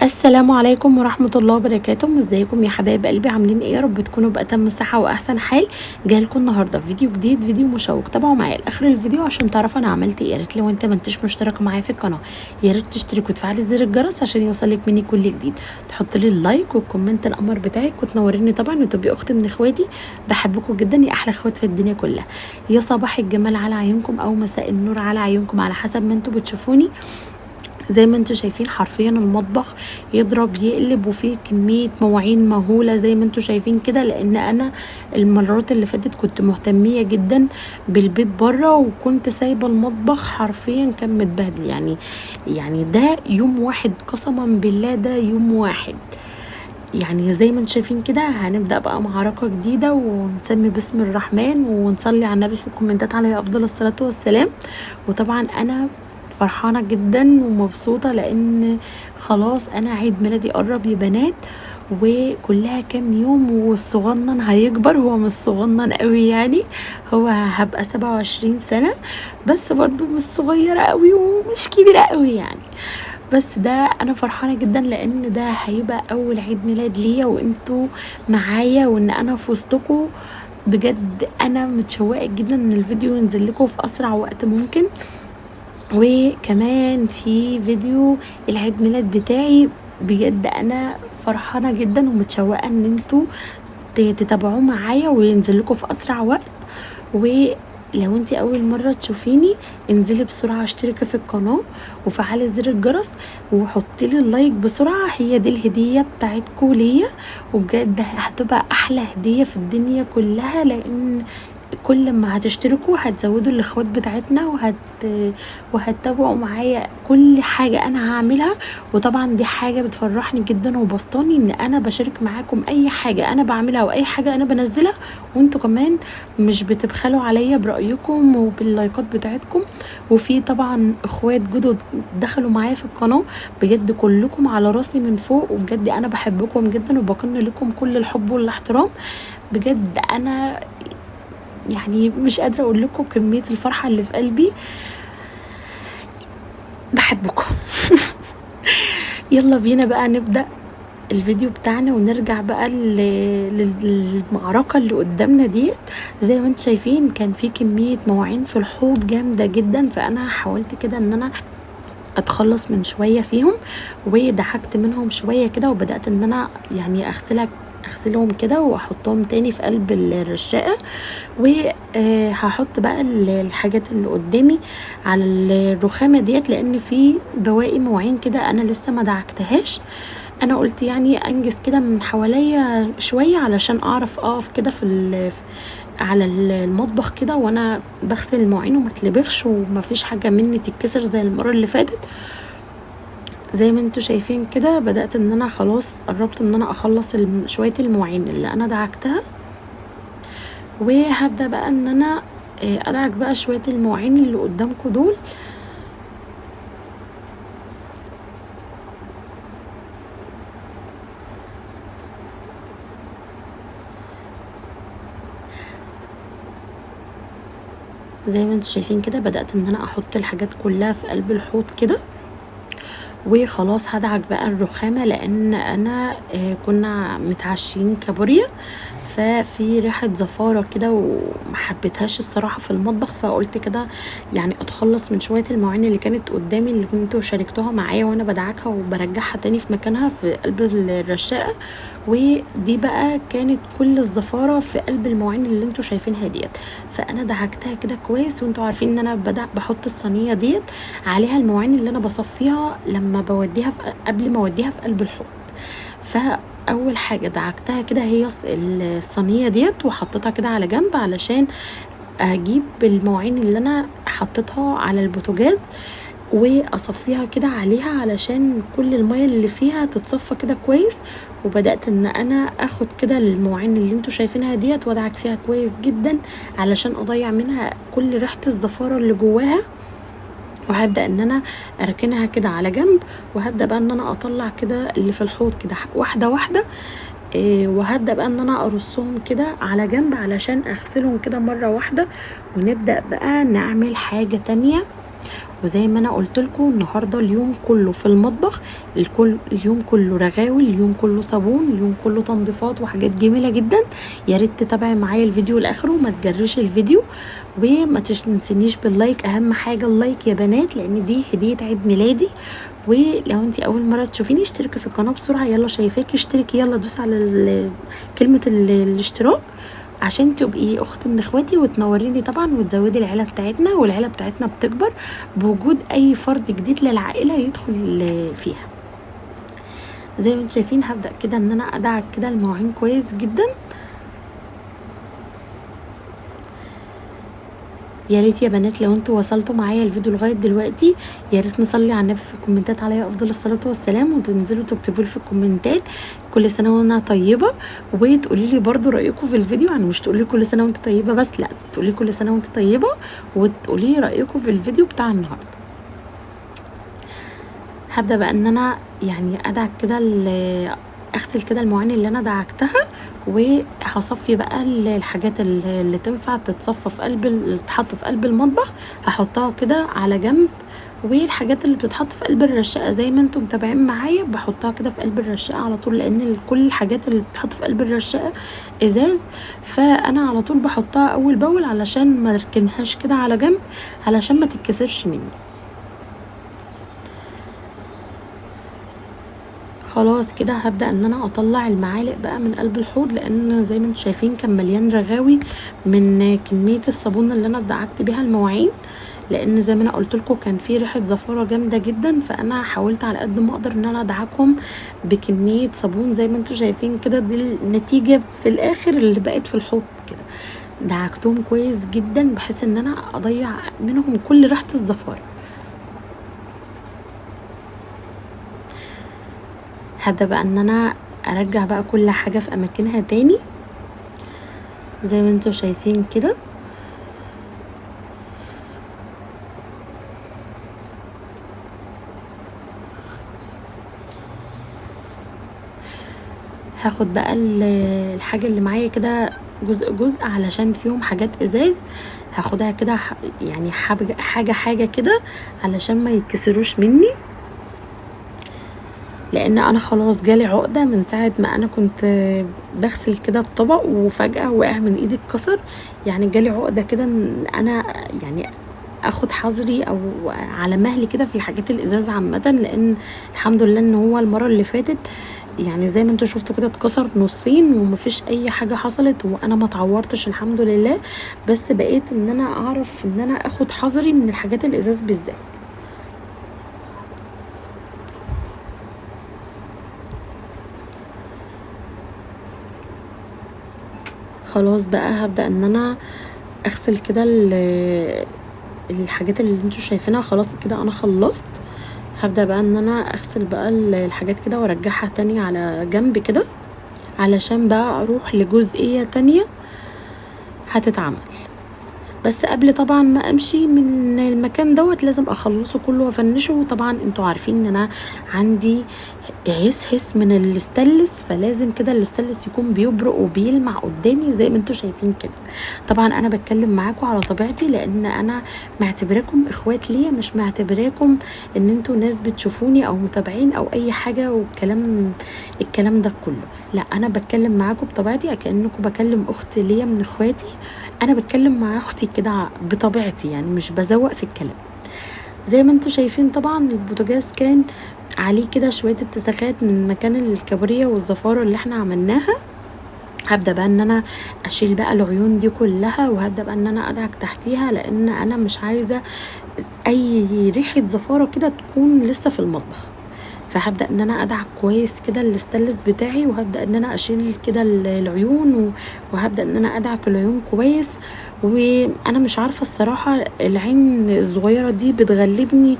السلام عليكم ورحمة الله وبركاته. ازيكم يا حبايب قلبي؟ عاملين ايه؟ يا رب تكونوا بأتم صحة واحسن حال. جايلكم النهارده في فيديو جديد، فيديو مشوق. تابعوا معايا لاخر الفيديو عشان تعرفوا انا عملت ايه. يا ريت لو انت ما انتش مشترك معايا في القناه يا ريت تشترك وتفعلي زر الجرس عشان يوصلك مني كل جديد. تحط لي اللايك والكومنت القمر بتاعك وتنوريني طبعا وتبقي اخت من اخواتي. بحبكم جدا يا احلى اخوات في الدنيا كلها. يا صباح الجمال على عيونكم او مساء النور على عيونكم على حسب ما انتوا بتشوفوني. زي ما انتوا شايفين حرفيا المطبخ يضرب يقلب وفيه كمية مواعين مهولة زي ما انتوا شايفين كده، لان انا المرات اللي فاتت كنت مهتمية جدا بالبيت بره وكنت سايبة المطبخ حرفيا كان متبهدل. يعني ده يوم واحد، قسما بالله ده يوم واحد. يعني زي ما انتم شايفين كده هنبدأ بقى معركة جديدة ونسمي بسم الرحمن ونصلي على النبي في الكومنتات عليه أفضل الصلاة والسلام. وطبعا أنا فرحانة جدا ومبسوطة لأن خلاص أنا عيد ميلادي قرب يا بنات، وكلها كام يوم والصغنن هيكبر. هو مش صغنن قوي يعني، هو هبقى 27 سنة بس برضو مش صغيرة قوي ومش كبيرة قوي يعني. بس ده انا فرحانه جدا لان ده هيبقى اول عيد ميلاد ليا وانتوا معايا وان انا في وسطكم. بجد انا متشوقه جدا ان الفيديو ينزل لكم في اسرع وقت ممكن. وكمان في فيديو العيد ميلاد بتاعي، بجد انا فرحانه جدا ومتشوقه ان انتوا تتابعوه معايا وينزل لكم في اسرع وقت. ولو انتي اول مرة تشوفيني انزلي بسرعة اشتركي في القناة وفعلي زر الجرس وحطي لي اللايك بسرعة. هي دي الهدية بتاعتكم ليا، وبجد هتبقى احلى هدية في الدنيا كلها، لان كل ما هتشتركوا هتزودوا الاخوات بتاعتنا وهتتابعوا معايا كل حاجة انا هعملها. وطبعا دي حاجة بتفرحني جدا وبسطاني ان انا بشارك معاكم اي حاجة انا بعملها واي حاجة انا بنزلها، وانتوا كمان مش بتبخلوا عليا برأيكم وباللايكات بتاعتكم. وفي طبعا اخوات جدد دخلوا معايا في القناة، بجد كلكم على راسي من فوق، وبجد انا بحبكم جدا وبكن لكم كل الحب والاحترام. بجد انا يعني مش قادرة اقول لكم كمية الفرحة اللي في قلبي. بحبكم. يلا بينا بقى نبدأ الفيديو بتاعنا ونرجع بقى للمعركة اللي قدامنا ديت. زي ما انتم شايفين كان في كمية مواعين في الحوض جامدة جدا، فانا حاولت كده ان انا اتخلص من شوية فيهم ودحكت منهم شوية كده، وبدأت ان انا يعني اغسلهم كده واحطهم تاني في قلب الرشاقة. وهحط بقى الحاجات اللي قدامي على الرخامة ديت، لان في بواقي مواعين كده انا لسه ما دعكتهاش. انا قلت يعني انجز كده من حواليا شوية علشان اعرف اقف كده على المطبخ كده وانا بغسل المواعين وما تلبخش ومفيش حاجة مني تتكسر زي المرة اللي فاتت. زي ما انتوا شايفين كده بدأت ان انا خلاص قربت ان انا اخلص شوية المواعين اللي انا دعكتها، وهبدأ بقى ان انا ادعك بقى شوية المواعين اللي قدامكم دول. زي ما انتوا شايفين كده بدأت ان انا احط الحاجات كلها في قلب الحوض كده، وخلاص هدعك بقى الرخامة لان انا كنا متعشين كابوريا، ففي ريحة زفارة كده ومحبتهاش الصراحة في المطبخ، فقلت كده يعني اتخلص من شوية المواعين اللي كانت قدامي اللي كنتوا شاركتوها معايا وانا بدعكها وبرجعها تاني في مكانها في قلب الرشاقة. ودي بقى كانت كل الزفارة في قلب المواعين اللي انتوا شايفينها ديت، فانا دعكتها كده كويس. وانتوا عارفين ان انا بحط الصينية ديت عليها المواعين اللي انا بصفيها لما بوديها قبل ما اوديها في قلب الحوض. فاول حاجه دعكتها كده هي الصينيه ديت وحطيتها كده على جنب علشان اجيب المواعين اللي انا حطيتها على البوتاجاز واصفيها كده عليها علشان كل الميه اللي فيها تتصفى كده كويس. وبدات ان انا اخد كده المواعين اللي انتوا شايفينها ديت وادعك فيها كويس جدا علشان اضيع منها كل ريحه الزفاره اللي جواها. وهبدأ ان انا اركنها كده على جنب، وهبدأ بقى ان انا اطلع كده اللي في الحوض كده واحدة واحدة. وهبدأ بقى ان انا ارصهم كده على جنب علشان اغسلهم كده مرة واحدة. ونبدأ بقى نعمل حاجة تانية، وزي ما انا قلت لكم النهارده اليوم كله في المطبخ، اليوم كله رغاوي، اليوم كله صابون، اليوم كله تنظيفات وحاجات جميله جدا. يا ريت تتابعي معايا الفيديو لاخره وما تجريش الفيديو، وما تنسينيش باللايك، اهم حاجه اللايك يا بنات لان دي هديه عيد ميلادي. ولو انت اول مره تشوفيني اشتركي في القناه بسرعه، يلا شايفاكي اشتركي، يلا دوس على كلمه الاشتراك عشان تبقي اخت من اخواتي وتنوريني طبعا وتزودي العيله بتاعتنا، والعيله بتاعتنا بتكبر بوجود اي فرد جديد للعائله يدخل فيها. زي ما انتم شايفين هبدا كده ان انا ادعك كده المواعين كويس جدا. يا ريت يا بنات لو انتوا وصلتوا معايا الفيديو لغايه دلوقتي يا ريت نصلي على النبي في الكومنتات عليه افضل الصلاه والسلام، وتنزلوا تكتبوا لي في الكومنتات كل سنه وانا طيبه، وتقولي لي برده رايكم في الفيديو. يعني مش تقولي كل سنه وانت طيبه بس، لا تقولي كل سنه وانت طيبه وتقولي لي رايكم في الفيديو بتاع النهارده. هبدا بقى ان انا يعني ادعك كده اغسل كده المواعين اللي انا دعكتها، وهصفي بقى الحاجات اللي تنفع تتصفى في قلب تتحط في قلب المطبخ هحطها كده على جنب، والحاجات اللي بتتحط في قلب الرشاقه زي ما انتم متابعين معايا بحطها كده في قلب الرشاقه على طول، لان كل الحاجات اللي بتتحط في قلب الرشاقه ازاز، فانا على طول بحطها اول باول علشان ما اركنهاش كده على جنب علشان ما تتكسرش مني. خلاص كده هبدأ ان انا اطلع المعالق بقى من قلب الحوض، لان زي ما انتم شايفين كان مليان رغاوي من كمية الصابون اللي انا دعكت بيها المواعين، لان زي ما انا قلت لكم كان في ريحة زفارة جامدة جدا، فانا حاولت على قد ما اقدر ان انا ادعكهم بكمية صابون زي ما انتم شايفين كده. دي النتيجة في الاخر اللي بقت في الحوض كده، دعكتهم كويس جدا بحيث ان انا اضيع منهم كل ريحة الزفارة. هبدأ بقى ان انا ارجع بقى كل حاجة في اماكنها تاني زي ما انتوا شايفين كده. هاخد بقى الحاجة اللي معايا كده جزء جزء علشان فيهم حاجات ازاز، هاخدها كده يعني حاجة كده علشان ما يتكسروش مني، لان انا خلاص جالي عقده من ساعه ما انا كنت بغسل كده الطبق وفجاه وقع من ايدي اتكسر. يعني جالي عقده كده ان انا يعني اخد حذري او على مهلي كده في الحاجات الازاز عامه، لان الحمد لله ان هو المره اللي فاتت يعني زي ما انتوا شفتوا كده اتكسر نصين ومفيش اي حاجه حصلت وانا ما اتعورتش الحمد لله، بس بقيت ان انا اعرف ان انا اخد حذري من الحاجات الازاز بالذات. خلاص بقى هبدأ ان انا اغسل كده الحاجات اللي انتوا شايفينها. خلاص كده انا خلصت، هبدأ بقى ان انا اغسل بقى الحاجات كده وارجعها تاني على جنب كده علشان بقى اروح لجزئية تانية هتتعمل. بس قبل طبعا ما امشي من المكان دوت لازم اخلصه كله وافنشه. طبعا انتوا عارفين ان انا عندي هس من الاستانلس، فلازم كده الاستانلس يكون بيبرق وبيلمع قدامي زي ما انتوا شايفين كده. طبعا انا بتكلم معاكم على طبيعتي لان انا معتبراكم اخوات ليا، مش معتبراكم ان انتوا ناس بتشوفوني او متابعين او اي حاجه الكلام ده كله. لا انا بتكلم معاكم بطبيعتي كانكم بكلم اخت ليا من اخواتي، انا بتكلم مع اختي كده بطبيعتي يعني مش بزوق في الكلام. زي ما انتوا شايفين طبعا البوتاجاز كان عليه كده شويه اتساخات من مكان الكبريه والزفاره اللي احنا عملناها. هبدا بقى ان انا اشيل بقى العيون دي كلها، وهبدا بقى ان انا ادعك تحتيها لان انا مش عايزه اي ريحه زفاره كده تكون لسه في المطبخ. فهبدا ان انا ادعك كويس كده الاستانلس بتاعي، وهبدا ان انا اشيل كده العيون وهبدا ان انا ادعك العيون كويس. وانا مش عارفه الصراحه العين الصغيره دي بتغلبني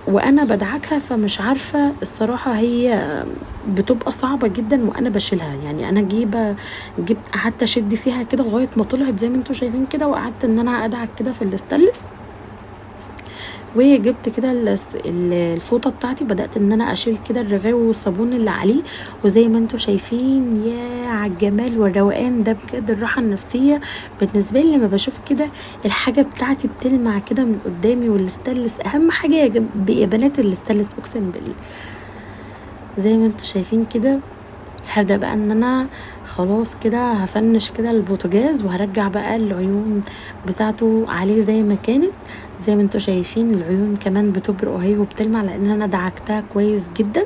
وانا بدعكها، فمش عارفه الصراحه هي بتبقى صعبه جدا وانا بشيلها. يعني انا جبت قعدت اشد فيها كده لغايه ما طلعت زي ما انتوا شايفين كده، وقعدت ان انا ادعك كده في الاستانلس وجبت كده الفوطه بتاعتي، بدات ان انا اشيل كده الرغاوي والصابون اللي عليه. وزي ما انتم شايفين يا على الجمال والروقان ده، بجد الراحه النفسيه بالنسبه لي لما بشوف كده الحاجه بتاعتي بتلمع كده من قدامي. والاستانلس اهم حاجه يا بنات، الاستانلس اقسم بالله. زي ما انتم شايفين كده هبدأ بقى ان انا خلاص كده هفنش كده البوتاجاز، وهرجع بقى العيون بتاعته عليه زي ما كانت. زي ما انتوا شايفين العيون كمان بتبرق اهي وبتلمع، لان انا دعكتها كويس جدا.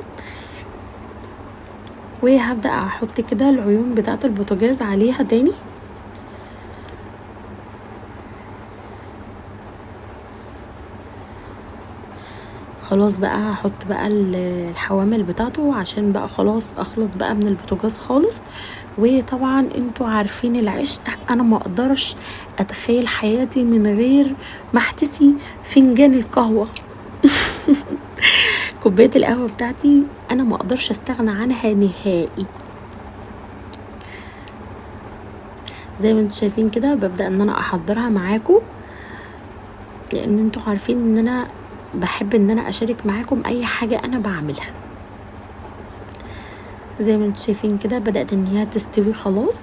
وهبدأ احط كده العيون بتاعه البوتاجاز عليها تاني. خلاص بقى هحط بقى الحوامل بتاعته عشان بقى خلاص اخلص بقى من البوتاجاز خالص. وطبعا انتوا عارفين العشق، انا ما اقدرش اتخيل حياتي من غير ما احتسي فنجان القهوه. كوبايه القهوه بتاعتي انا ما اقدرش استغنى عنها نهائي. زي ما انتوا شايفين كده ببدا ان انا احضرها معاكم، لان انتوا عارفين ان انا بحب ان انا اشارك معاكم اي حاجه انا بعملها. زي ما انتوا شايفين كده بدأت ان هي تستوي خلاص.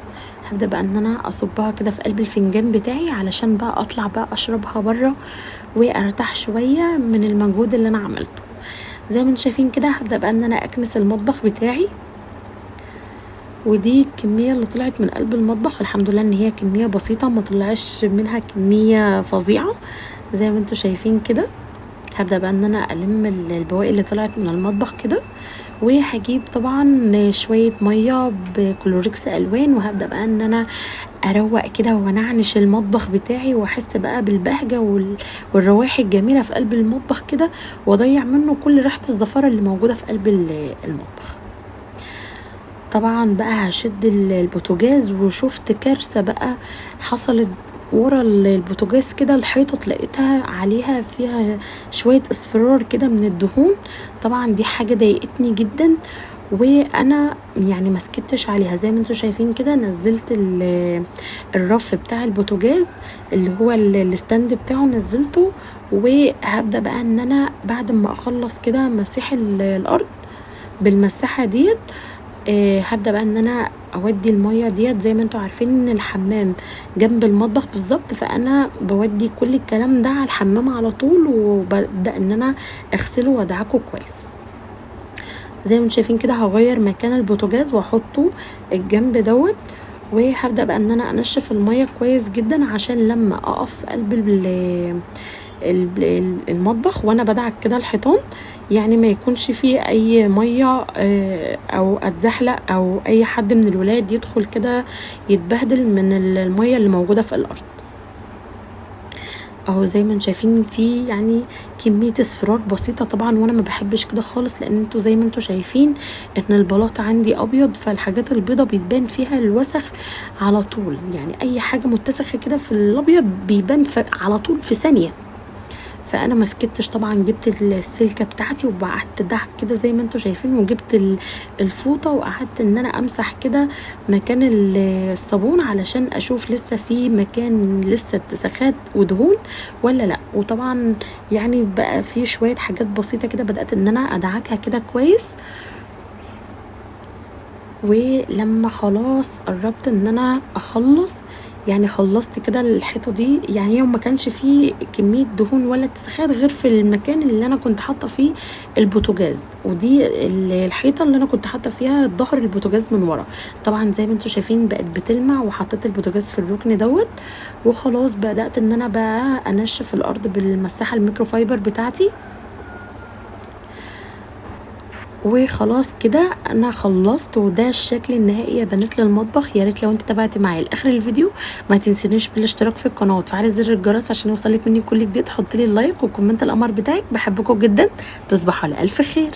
هبدأ بقى ان انا اصبها كده في قلب الفنجان بتاعي علشان بقى اطلع بقى اشربها بره وارتاح شوية من المجهود اللي انا عملته. زي ما انتوا شايفين كده هبدأ بقى ان انا اكنس المطبخ بتاعي. ودي الكمية اللي طلعت من قلب المطبخ، الحمد لله ان هي كمية بسيطة، ما طلعش منها كمية فظيعة. زي ما انتوا شايفين كده هبدأ بقى ان انا الم البواقي اللي طلعت من المطبخ كده. وهجيب طبعا شوية مية بكلوريكس الوان، وهبدأ بقى ان انا اروق كده ونعنش المطبخ بتاعي، واحس بقى بالبهجة والروائح الجميلة في قلب المطبخ كده، واضيع منه كل ريحة الزفارة اللي موجودة في قلب المطبخ. طبعا بقى هشد البوتاجاز، وشفت كارثة بقى حصلت ورا البوتاجاز كده. الحيطة لقيتها عليها فيها شوية اصفرار كده من الدهون. طبعا دي حاجة ضايقتني جدا، وانا يعني ما سكتش عليها. زي ما انتوا شايفين كده نزلت الرف بتاع البوتاجاز اللي هو الستاند بتاعه، نزلته. وهبدأ بقى ان انا بعد ما اخلص كده مسيح الارض بالمساحة ديت، هبدأ بقى ان انا اودي المية ديت. زي ما انتوا عارفين ان الحمام جنب المطبخ بالظبط، فانا بودي كل الكلام ده على الحمام على طول، وببدأ ان انا اغسله وادعكه كويس. زي ما انتوا شايفين كده هغير مكان البوتاجاز واحطه الجنب دوت. وهبدأ بقى ان انا انشف المية كويس جدا عشان لما اقف قلب المطبخ وانا بدعك كده الحيطان، يعني ما يكونش فيه اي ميه او اتزحلق او اي حد من الولاد يدخل كده يتبهدل من الميه اللي موجوده في الارض. اهو زي ما انتم شايفين في يعني كميه اصفرار بسيطه طبعا، وانا ما بحبش كده خالص، لان انتوا زي ما انتم شايفين ان البلاط عندي ابيض، فالحاجات البيضه بيبان فيها الوسخ على طول. يعني اي حاجه متسخه كده في الابيض بيبان على طول في ثانيه. فانا ما سكتش طبعا، جبت السلكه بتاعتي وقعدت دعك كده زي ما انتم شايفين، وجبت الفوطه وقعدت ان انا امسح كده مكان الصابون علشان اشوف لسه في مكان لسه اتساخات ودهون ولا لا. وطبعا يعني بقى في شويه حاجات بسيطه كده بدات ان انا ادعكها كده كويس. ولما خلاص قربت ان انا اخلص، يعني خلصت كده الحيطه دي، يعني ما كانش فيه كميه دهون ولا اتساخات غير في المكان اللي انا كنت حاطه فيه البوتاجاز. ودي الحيطه اللي انا كنت حاطه فيها ظهر البوتاجاز من ورا. طبعا زي ما انتم شايفين بقت بتلمع، وحطيت البوتاجاز في الركن دوت. وخلاص بدات ان انا بقى انشف الارض بالمساحه الميكروفايبر بتاعتي. وخلاص كده انا خلصت، وده الشكل النهائي يا بنات للمطبخ. يا ريت لو انت تابعتي معايا لاخر الفيديو ما تنسينيش بالاشتراك في القناه وتفعلي زر الجرس عشان يوصلك مني كل جديد. حطي لي اللايك وكومنت القمر بتاعك، بحبكم جدا. تصبحوا على الف خير.